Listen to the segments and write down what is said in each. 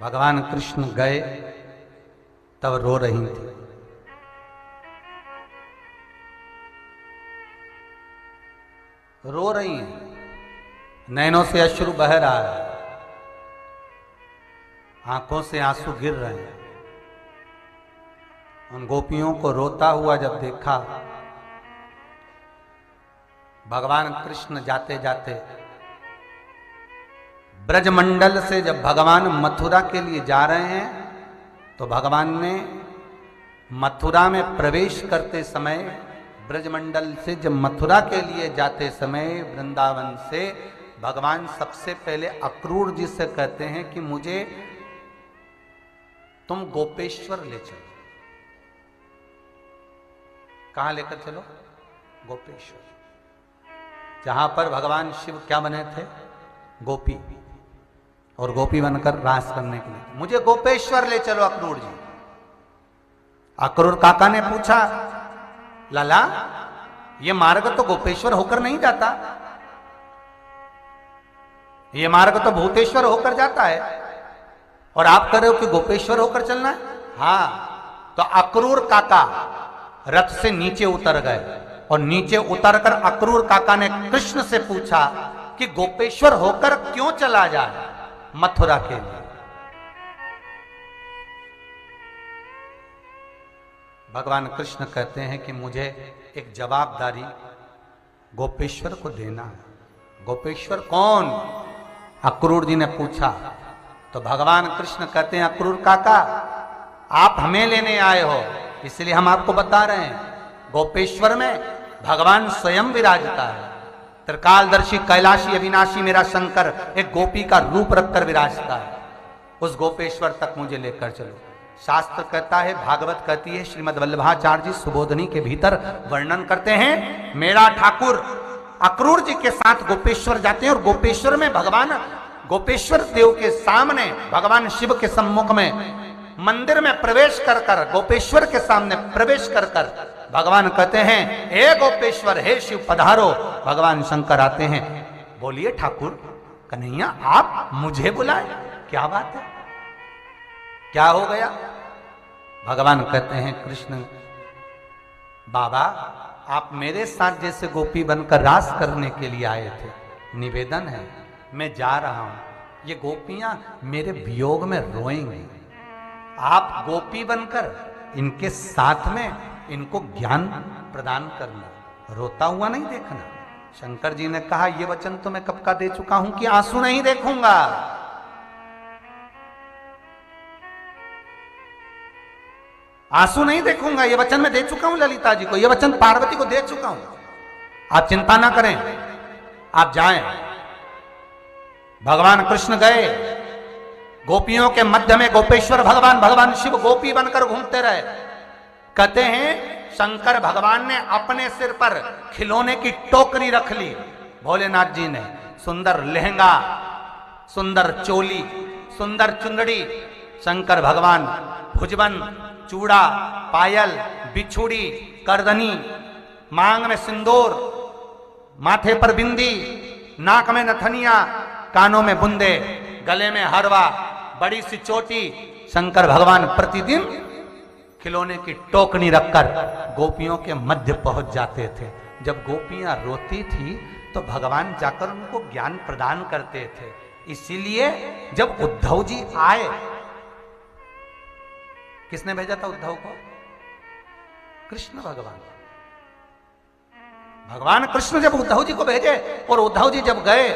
भगवान कृष्ण गए तब रो रही थी। रो रही हैं, नैनों से अश्रु बह रहा है, आंखों से आंसू गिर रहे हैं। उन गोपियों को रोता हुआ जब देखा, भगवान कृष्ण जाते जाते ब्रजमंडल से जब भगवान मथुरा के लिए जा रहे हैं, तो भगवान ने मथुरा में प्रवेश करते समय, ब्रजमंडल से जब मथुरा के लिए जाते समय वृंदावन से, भगवान सबसे पहले अक्रूर जी से कहते हैं कि मुझे तुम गोपेश्वर ले चलो। कहां लेकर चलो? गोपेश्वर, जहां पर भगवान शिव क्या बने थे? गोपी, और गोपी बनकर रास करने के लिए मुझे गोपेश्वर ले चलो अक्रूर जी। अक्रूर काका ने पूछा, लाला ये मार्ग तो गोपेश्वर होकर नहीं जाता, ये मार्ग तो भूतेश्वर होकर जाता है, और आप कह रहे हो कि गोपेश्वर होकर चलना है? हाँ। तो अक्रूर काका रथ से नीचे उतर गए, और नीचे उतरकर अक्रूर काका ने कृष्ण से पूछा कि गोपेश्वर होकर क्यों चला जाए मथुरा के लिए। भगवान कृष्ण कहते हैं कि मुझे एक जवाबदारी गोपेश्वर को देना है। गोपेश्वर कौन? अक्रूर जी ने पूछा। तो भगवान कृष्ण कहते हैं, अक्रूर काका आप हमें लेने आए हो, इसलिए हम आपको बता रहे हैं, गोपेश्वर में भगवान स्वयं विराजता है। त्रिकालदर्शी कैलाशी अविनाशी मेरा शंकर एक गोपी का रूप रखकर विराजता है। उस गोपेश्वर तक मुझे लेकर चलो। शास्त्र कहता है, भागवत कहती है, श्रीमद् वल्लभाचार्य जी सुबोधनी के भीतर वर्णन करते हैं, मेरा ठाकुर अक्रूर जी के साथ गोपेश्वर जाते हैं, और गोपेश्वर में भगवान गोपेश्वर देव के सामने, भगवान शिव के सम्मुख में मंदिर में प्रवेश कर कर, गोपेश्वर के सामने प्रवेश कर कर भगवान कहते हैं, हे गोपेश्वर, हे शिव पधारो। भगवान शंकर आते हैं, बोलिए ठाकुर कन्हैया आप मुझे बुलाए, क्या बात है, क्या हो गया? भगवान कहते हैं, कृष्ण बाबा आप मेरे साथ जैसे गोपी बनकर रास करने के लिए आए थे, निवेदन है मैं जा रहा हूं, ये गोपियां मेरे वियोग में रोएंगी, आप गोपी बनकर इनके साथ में इनको ज्ञान प्रदान करना, रोता हुआ नहीं देखना। शंकर जी ने कहा, यह वचन तो मैं कब का दे चुका हूं कि आंसू नहीं देखूंगा। आंसू नहीं देखूंगा, यह वचन मैं दे चुका हूं ललिता जी को, यह वचन पार्वती को दे चुका हूं। आप चिंता ना करें, आप जाएं। भगवान कृष्ण गए, गोपियों के मध्य में गोपेश्वर भगवान शिव गोपी बनकर घूमते रहे। कहते हैं शंकर भगवान ने अपने सिर पर खिलौने की टोकरी रख ली, भोलेनाथ जी ने सुंदर लहंगा, सुंदर चोली, सुंदर चुंदड़ी, शंकर भगवान भुजबन, चूड़ा, पायल, बिछुड़ी, करदनी, मांग में सिंदूर, माथे पर बिंदी, नाक में नथनिया, कानों में बुंदे, गले में हरवा, बड़ी सी चोटी, शंकर भगवान प्रतिदिन खिलौने की टोकनी रखकर गोपियों के मध्य पहुंच जाते थे। जब गोपियां रोती थी तो भगवान जाकर उनको ज्ञान प्रदान करते थे। इसीलिए जब उद्धव जी आए, किसने भेजा था उद्धव को? कृष्ण भगवान। भगवान कृष्ण जब उद्धव जी को भेजे, और उद्धव जी जब गए,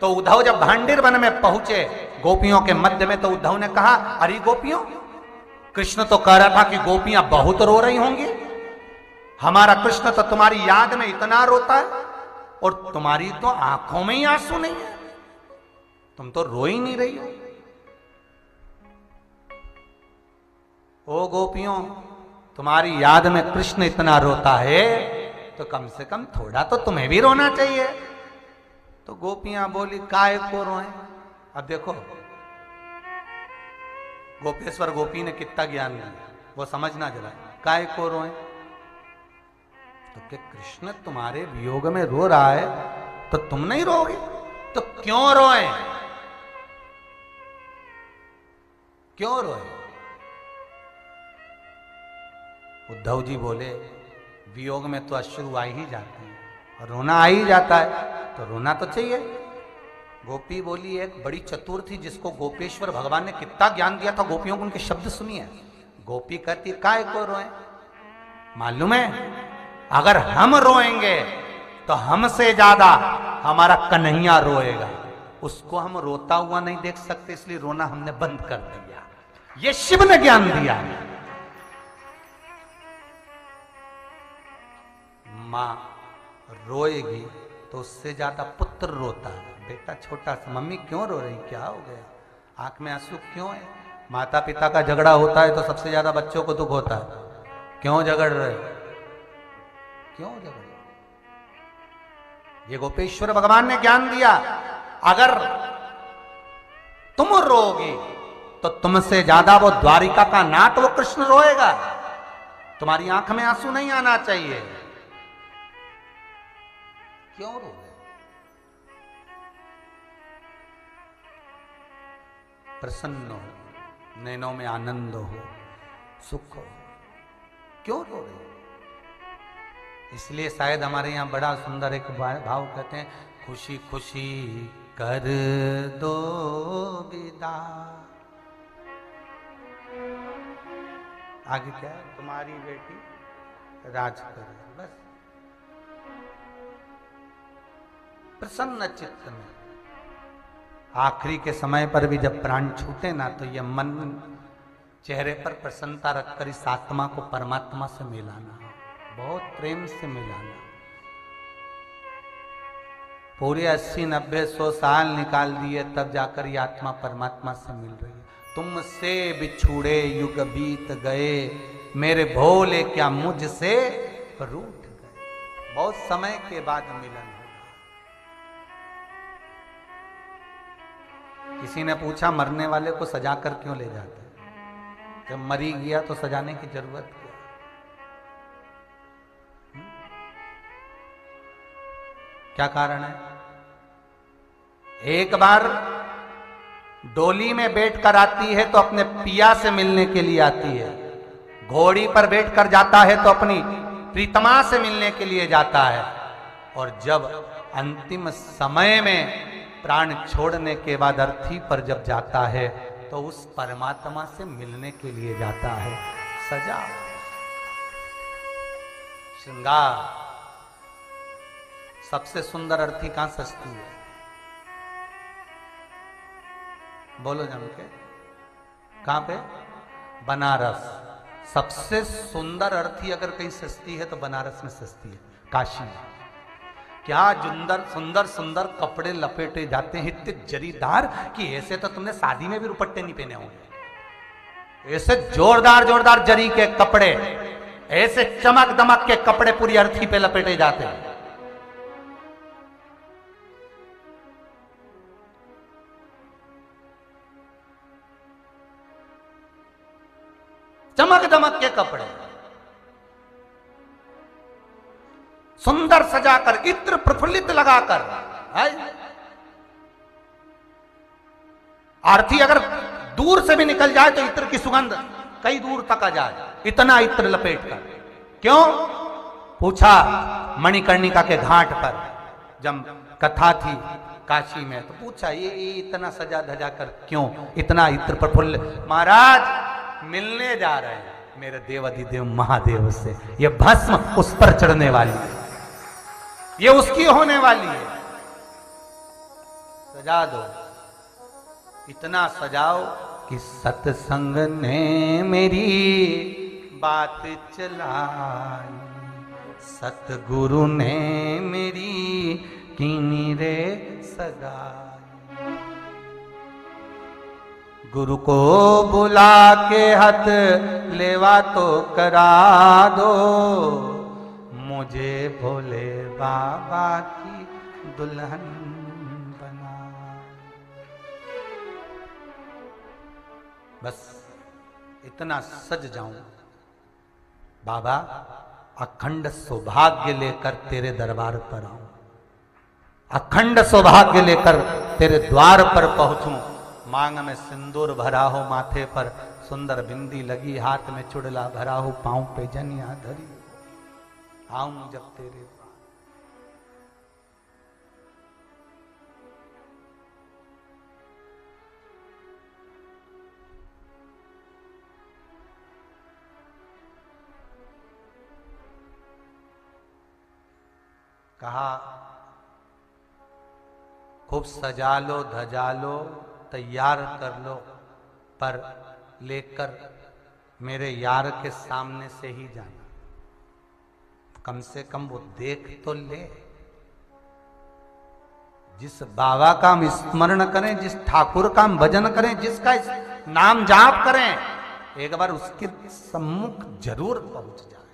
तो उद्धव जब भांडीर वन में पहुंचे गोपियों के मध्य में, तो उद्धव ने कहा, अरे गोपियों, कृष्ण तो कह रहा था कि गोपियां बहुत रो रही होंगी, हमारा कृष्ण तो तुम्हारी याद में इतना रोता है, और तुम्हारी तो आंखों में ही आंसू नहीं है, तुम तो रो ही नहीं रही हो। ओ गोपियों, तुम्हारी याद में कृष्ण इतना रोता है, तो कम से कम थोड़ा तो तुम्हें भी रोना चाहिए। तो गोपियां बोली, काय को रोए? अब देखो गोपेश्वर गोपी ने कितना ज्ञान दिया, वो समझना जरा, काय को रोए? तो कि कृष्ण तुम्हारे वियोग में रो रहा है, तो तुम नहीं रोगे, तो क्यों रोए? क्यों रोए? उद्धव जी बोले वियोग में तो अश्रु आ ही जाते हैं और रोना आ ही जाता है, तो रोना तो चाहिए। गोपी बोली एक बड़ी चतुर थी जिसको गोपेश्वर भगवान ने कितना ज्ञान दिया था गोपियों को, उनके शब्द सुनिए। गोपी कहती काय को रोए? मालूम है अगर हम रोएंगे तो हमसे ज्यादा हमारा कन्हैया रोएगा, उसको हम रोता हुआ नहीं देख सकते, इसलिए रोना हमने बंद कर दिया। ये शिव ने ज्ञान दिया। मां रोएगी तो उससे ज्यादा पुत्र रोता है। बेटा छोटा सा, मम्मी क्यों रो रही, क्या हो गया, आंख में आंसू क्यों है? माता पिता का झगड़ा होता है तो सबसे ज्यादा बच्चों को दुख होता है, क्यों झगड़ रहे, क्यों झगड़ रहे? ये गोपेश्वर भगवान ने ज्ञान दिया। अगर तुम रोगी तो तुमसे ज्यादा वो द्वारिका का नाट वो कृष्ण रोएगा। तुम्हारी आंख में आंसू नहीं आना चाहिए, क्यों रो रहे? प्रसन्न हो, नैनों में आनंद हो, सुख हो, क्यों रो रहे? इसलिए शायद हमारे यहां बड़ा सुंदर एक भाव कहते हैं, खुशी खुशी कर दो विदा। आगे क्या है, तुम्हारी बेटी राज करे, बस प्रसन्न चित्त में। आखिरी के समय पर भी जब प्राण छूटे ना, तो यह मन चेहरे पर प्रसन्नता रखकर इस आत्मा को परमात्मा से मिलाना, बहुत प्रेम से मिलाना। पूरे 80, 90, 100 साल निकाल दिए तब जाकर ये आत्मा परमात्मा से मिल रही है। तुमसे बिछुड़े युग बीत गए, मेरे भोले क्या मुझसे रूठ गए। बहुत समय के बाद मिलन। किसी ने पूछा मरने वाले को सजा कर क्यों ले जाते हैं? जब मरी गया तो सजाने की जरूरत क्या? क्या कारण है? एक बार डोली में बैठकर आती है तो अपने पिया से मिलने के लिए आती है, घोड़ी पर बैठकर जाता है तो अपनी प्रीतमा से मिलने के लिए जाता है, और जब अंतिम समय में प्राण छोड़ने के बाद अर्थी पर जब जाता है तो उस परमात्मा से मिलने के लिए जाता है। सजा, श्रृंगार, सबसे सुंदर अर्थी कहां सजती है? बोलो जम के, कहां पे? बनारस। सबसे सुंदर अर्थी अगर कहीं सस्ती है तो बनारस में सस्ती है, काशी में। क्या सुंदर सुंदर सुंदर कपड़े लपेटे जाते हैं, इतने जरीदार कि ऐसे तो तुमने शादी में भी दुपट्टे नहीं पहने होंगे। ऐसे जोरदार जोरदार जरी के कपड़े, ऐसे चमक दमक के कपड़े पूरी अर्थी पे लपेटे जाते हैं। चमक दमक के कपड़े, सुंदर सजाकर, इत्र प्रफुल्लित लगाकर। आरती अगर दूर से भी निकल जाए तो इत्र की सुगंध कई दूर तक आ जाए, इतना इत्र लपेट कर। क्यों? पूछा मणिकर्णिका के घाट पर जब कथा थी काशी में, तो पूछा ये इतना सजा धजा कर क्यों, इतना इत्र प्रफुल्ल? महाराज मिलने जा रहे हैं मेरे देवाधिदेव महादेव से, ये भस्म उस पर चढ़ने वाली है, ये उसकी होने वाली है, सजा दो। इतना सजाओ कि सत्संग ने मेरी बात चलाई, सतगुरु ने मेरी कीनी रे सगाई। गुरु को बुला के हथ लेवा तो करा दो, मुझे भोले बाबा की दुल्हन बना। बस इतना सज जाऊं, बाबा अखंड सौभाग्य लेकर तेरे दरबार पर आऊं, अखंड सौभाग्य लेकर तेरे द्वार पर पहुंचूं, मांग में सिंदूर भरा हो, माथे पर सुंदर बिंदी लगी, हाथ में चुड़ला भरा हो, पांव पे जनिया धरी, आऊं जब तेरे पास। कहा खूब सजा लो, धजा लो, तैयार कर लो, पर लेकर मेरे यार के सामने से ही जाना। कम से कम वो देख तो ले। जिस बाबा का हम स्मरण करें, जिस ठाकुर का हम भजन करें, जिसका नाम जाप करें, एक बार उसके सम्मुख जरूर पहुंच जाए,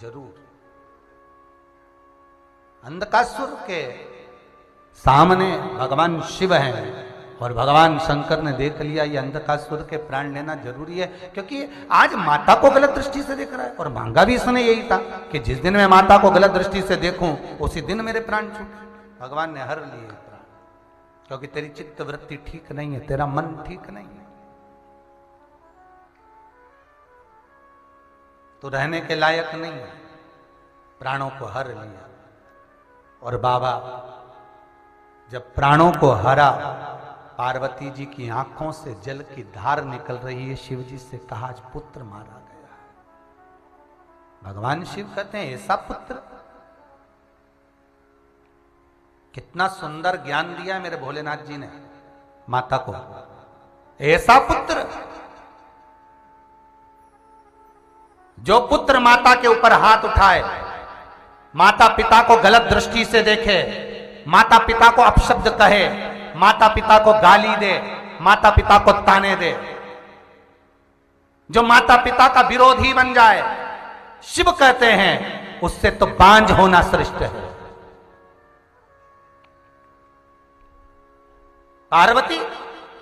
जरूर। अंधकासुर के सामने भगवान शिव हैं और भगवान शंकर ने देख लिया ये अंधकासुर के प्राण लेना जरूरी है, क्योंकि आज माता को गलत दृष्टि से देख रहा है। और मांगा भी इसने यही था कि जिस दिन मैं माता को गलत दृष्टि से देखूं उसी दिन मेरे प्राण छूटे। भगवान ने हर लिए प्राण, क्योंकि तेरी चित्त वृत्ति ठीक नहीं है, तेरा मन ठीक नहीं है, तो रहने के लायक नहीं है। प्राणों को हर लिया। और बाबा जब प्राणों को हरा, पार्वती जी की आंखों से जल की धार निकल रही है। शिव जी से कहा आज पुत्र मारा गया है। भगवान शिव कहते हैं ऐसा पुत्र, कितना सुंदर ज्ञान दिया मेरे भोलेनाथ जी ने माता को। ऐसा पुत्र जो पुत्र माता के ऊपर हाथ उठाए, माता पिता को गलत दृष्टि से देखे, माता पिता को अपशब्द कहे, माता पिता को गाली दे, माता पिता को ताने दे, जो माता पिता का विरोधी बन जाए, शिव कहते हैं उससे तो बांझ होना श्रेष्ठ है। पार्वती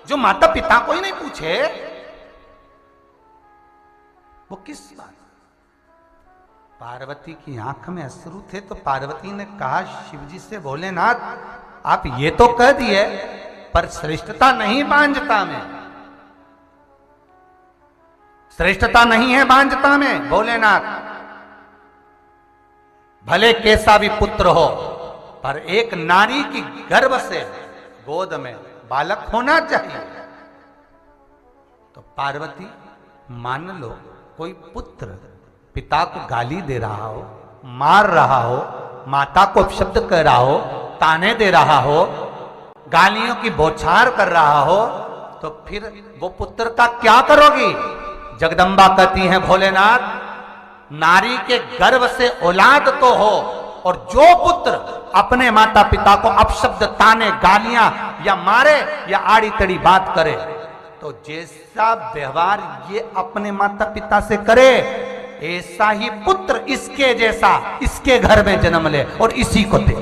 जो माता पिता को ही नहीं पूछे, वो किस बात। पार्वती की आंख में अश्रु थे, तो पार्वती ने कहा शिव जी से, भोलेनाथ आप ये तो कह दिए, पर श्रेष्ठता नहीं बांझता में, श्रेष्ठता नहीं है बांझता में। भोलेनाथ भले कैसा भी पुत्र हो, पर एक नारी की गर्भ से गोद में बालक होना चाहिए। तो पार्वती मान लो कोई पुत्र पिता को गाली दे रहा हो, मार रहा हो, माता को शब्द कह रहा हो, ताने दे रहा हो, गालियों की बौछार कर रहा हो, तो फिर वो पुत्र का क्या करोगी। जगदम्बा कहती हैं भोलेनाथ, नारी के गर्भ से औलाद तो हो, और जो पुत्र अपने माता पिता को अपशब्द, ताने, गालियां या मारे या आड़ी तड़ी बात करे, तो जैसा व्यवहार ये अपने माता पिता से करे, ऐसा ही पुत्र इसके जैसा इसके घर में जन्म ले और इसी को दे।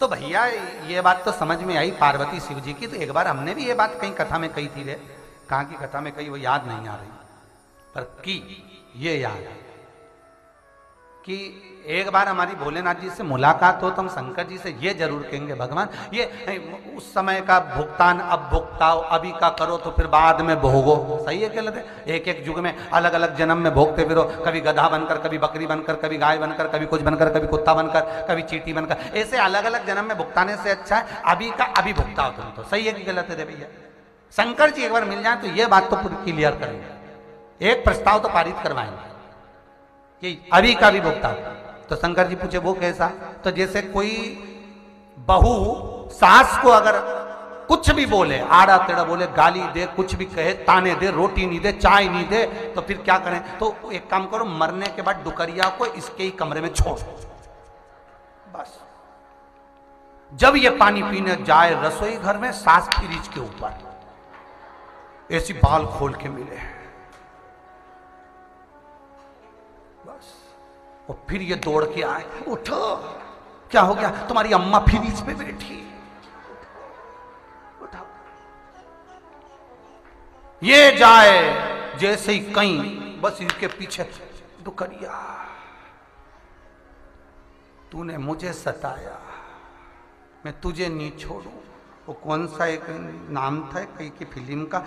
तो भैया ये बात तो समझ में आई पार्वती शिव जी की। तो एक बार हमने भी ये बात कहीं कथा में कही थी रे, कहां की कथा में कही वो याद नहीं आ रही, पर की ये याद है कि एक बार हमारी भोलेनाथ जी से मुलाकात हो तो हम शंकर जी से ये जरूर कहेंगे, भगवान ये उस समय का भुगतान अब भुगताओ, अभी का करो तो फिर बाद में भोगो। सही है, गलत है? एक एक युग में अलग अलग जन्म में भोगते फिरो, कभी गधा बनकर, कभी बकरी बनकर, कभी गाय बनकर, कभी कुछ बनकर, कभी कुत्ता बनकर, कभी चींटी बनकर, ऐसे अलग अलग जन्म में भुगताने से अच्छा है अभी का अभी भुगताओ तुम। तो सही है कि गलत है भैया? शंकर जी एक बार मिल जाए तो ये बात तो पूरी क्लियर करेंगे, एक प्रस्ताव तो पारित करवाएंगे कि अभी का भी भुगतान। तो शंकर जी पूछे वो कैसा? तो जैसे कोई बहू सास को अगर कुछ भी बोले, आड़ा टेढ़ा बोले, गाली दे, कुछ भी कहे, ताने दे, रोटी नहीं दे, चाय नहीं दे, तो फिर क्या करें? तो एक काम करो, मरने के बाद डुकरिया को इसके ही कमरे में छोड़, बस जब ये पानी पीने जाए रसोई घर में, सास फ्रिज के ऊपर ऐसी बाल खोल के मिले, बस। और फिर ये दौड़ के आए, उठो क्या हो गया? तुम्हारी अम्मा फ्रिज पे बैठी, उठाओ। ये जाए जैसे ही कहीं, बस इसके पीछे डुकरिया, तूने मुझे सताया, मैं तुझे नहीं छोड़ू। वो कौन सा एक नाम था कहीं की फिल्म का,